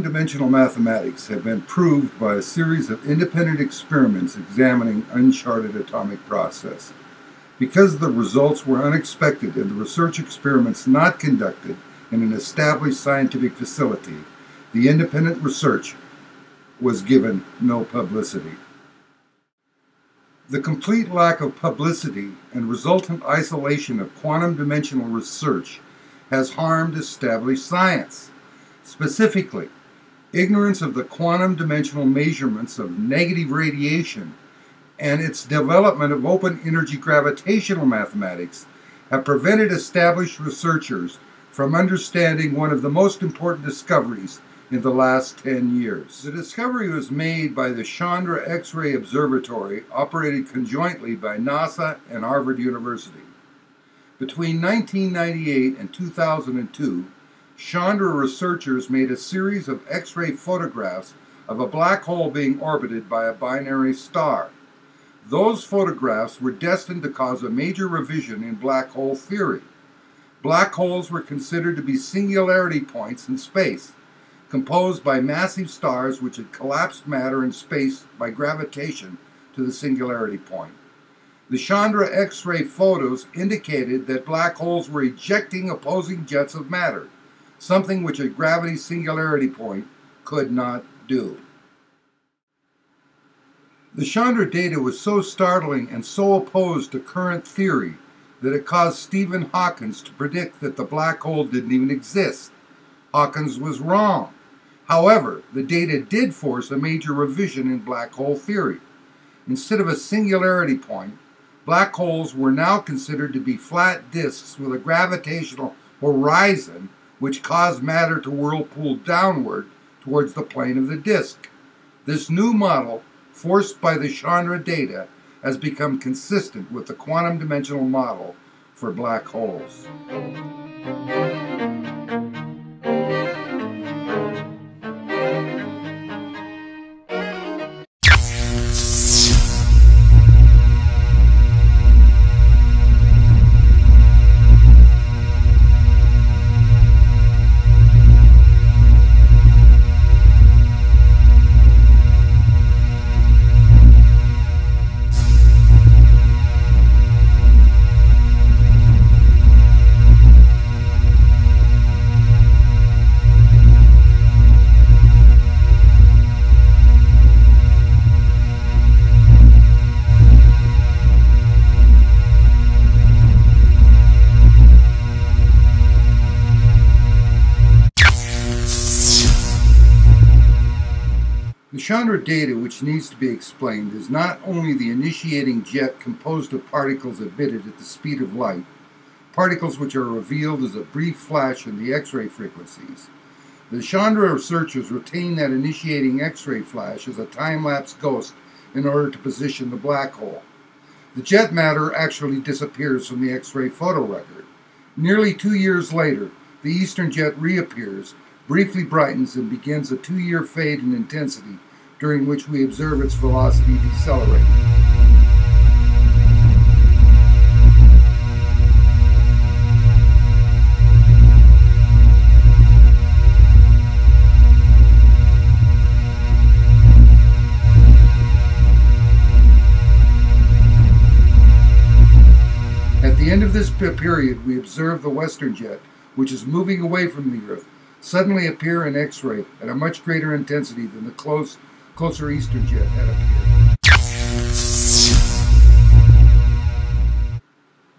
Quantum dimensional mathematics have been proved by a series of independent experiments examining uncharted atomic process. Because the results were unexpected and the research experiments not conducted in an established scientific facility, the independent research was given no publicity. The complete lack of publicity and resultant isolation of quantum dimensional research has harmed established science. Specifically, ignorance of the quantum dimensional measurements of negative radiation and its development of open energy gravitational mathematics have prevented established researchers from understanding one of the most important discoveries in the last 10 years. The discovery was made by the CHANDRA X-Ray Observatory, operated conjointly by NASA and Harvard University. Between 1998 and 2002, CHANDRA researchers made a series of X-ray photographs of a black hole being orbited by a binary star. Those photographs were destined to cause a major revision in black hole theory. Black holes were considered to be singularity points in space, composed by massive stars which had collapsed matter in space by gravitation to the singularity point. The CHANDRA X-ray photos indicated that black holes were ejecting opposing jets of matter, something which a gravity singularity point could not do. The CHANDRA data was so startling and so opposed to current theory that it caused Stephen Hawking to predict that the black hole didn't even exist. Hawking was wrong. However, the data did force a major revision in black hole theory. Instead of a singularity point, black holes were now considered to be flat disks with a gravitational horizon which caused matter to whirlpool downward towards the plane of the disk. This new model, forced by the CHANDRA data, has become consistent with the quantum dimensional model for black holes. The CHANDRA data which needs to be explained is not only the initiating jet composed of particles emitted at the speed of light, particles which are revealed as a brief flash in the X-ray frequencies. The CHANDRA researchers retain that initiating X-ray flash as a time-lapse ghost in order to position the black hole. The jet matter actually disappears from the X-ray photo record. Nearly 2 years later, the eastern jet reappears, briefly brightens, and begins a 2-year fade in intensity, during which we observe its velocity decelerating. At the end of this period, we observe the western jet, which is moving away from the Earth, suddenly appear in X-ray at a much greater intensity than the closer eastern jet had appeared.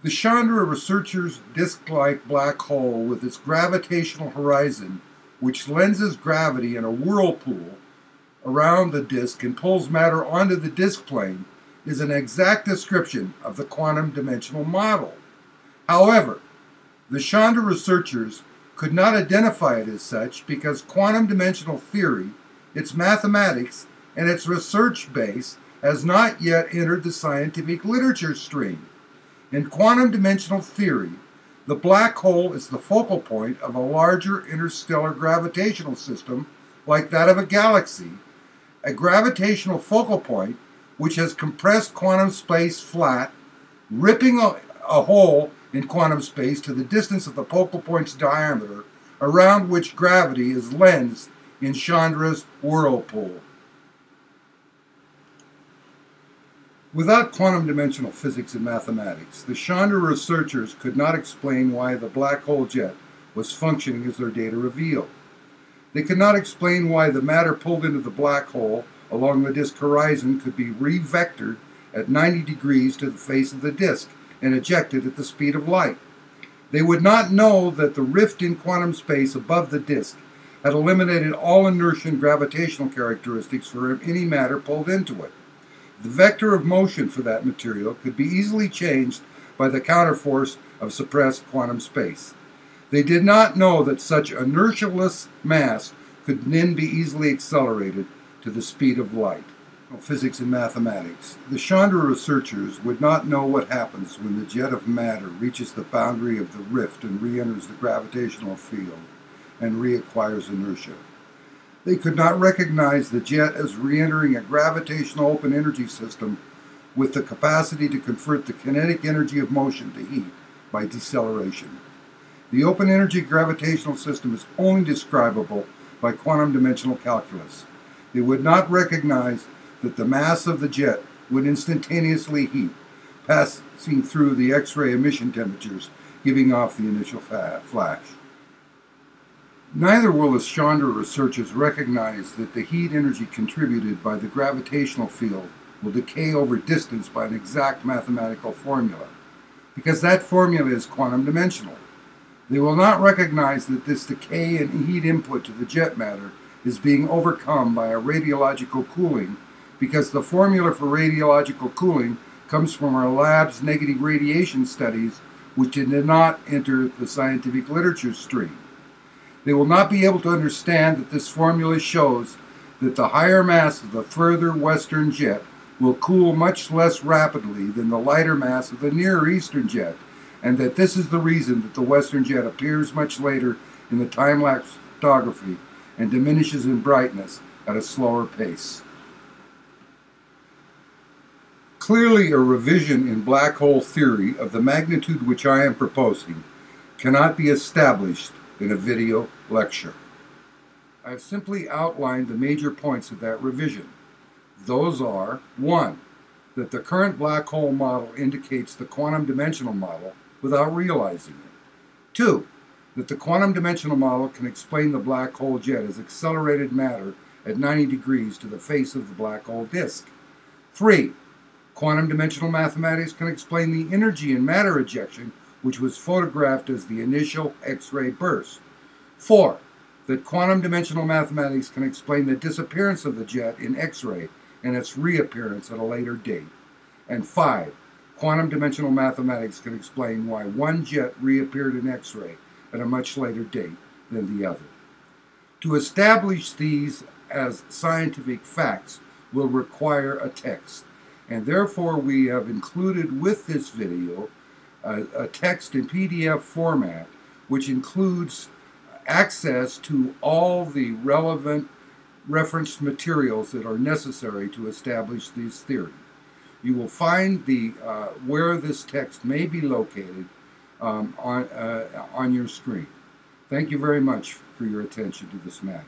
The CHANDRA researchers' disk-like black hole with its gravitational horizon, which lenses gravity in a whirlpool around the disk and pulls matter onto the disk plane, is an exact description of the quantum dimensional model. However, the CHANDRA researchers could not identify it as such because quantum dimensional theory, its mathematics, and its research base has not yet entered the scientific literature stream. In quantum dimensional theory, the black hole is the focal point of a larger interstellar gravitational system like that of a galaxy, a gravitational focal point which has compressed quantum space flat, ripping a hole in quantum space to the distance of the focal point's diameter, around which gravity is lensed in Chandra's whirlpool. Without quantum dimensional physics and mathematics, the Chandra researchers could not explain why the black hole jet was functioning as their data revealed. They could not explain why the matter pulled into the black hole along the disk horizon could be re-vectored at 90 degrees to the face of the disk and ejected at the speed of light. They would not know that the rift in quantum space above the disk had eliminated all inertia and gravitational characteristics for any matter pulled into it. The vector of motion for that material could be easily changed by the counterforce of suppressed quantum space. They did not know that such inertialess mass could then be easily accelerated to the speed of light. Physics and mathematics. The Chandra researchers would not know what happens when the jet of matter reaches the boundary of the rift and re-enters the gravitational field and reacquires inertia. They could not recognize the jet as re-entering a gravitational open energy system with the capacity to convert the kinetic energy of motion to heat by deceleration. The open energy gravitational system is only describable by quantum dimensional calculus. They would not recognize that the mass of the jet would instantaneously heat, passing through the X-ray emission temperatures, giving off the initial flash. Neither will the Chandra researchers recognize that the heat energy contributed by the gravitational field will decay over distance by an exact mathematical formula, because that formula is quantum dimensional. They will not recognize that this decay in heat input to the jet matter is being overcome by a radiological cooling, because the formula for radiological cooling comes from our lab's negative radiation studies, which did not enter the scientific literature stream. They will not be able to understand that this formula shows that the higher mass of the further western jet will cool much less rapidly than the lighter mass of the nearer eastern jet, and that this is the reason that the western jet appears much later in the time-lapse photography and diminishes in brightness at a slower pace. Clearly, a revision in black hole theory of the magnitude which I am proposing cannot be established in a video lecture. I have simply outlined the major points of that revision. Those are: 1. That the current black hole model indicates the quantum dimensional model without realizing it. 2. That the quantum dimensional model can explain the black hole jet as accelerated matter at 90 degrees to the face of the black hole disk. 3. Quantum dimensional mathematics can explain the energy in matter ejection, which was photographed as the initial X-ray burst. 4. That quantum dimensional mathematics can explain the disappearance of the jet in X-ray and its reappearance at a later date. And 5. Quantum dimensional mathematics can explain why one jet reappeared in X-ray at a much later date than the other. To establish these as scientific facts will require a text, and therefore we have included with this video a text in PDF format which includes access to all the relevant referenced materials that are necessary to establish this theory. You will find where this text may be located on your screen. Thank you very much for your attention to this matter.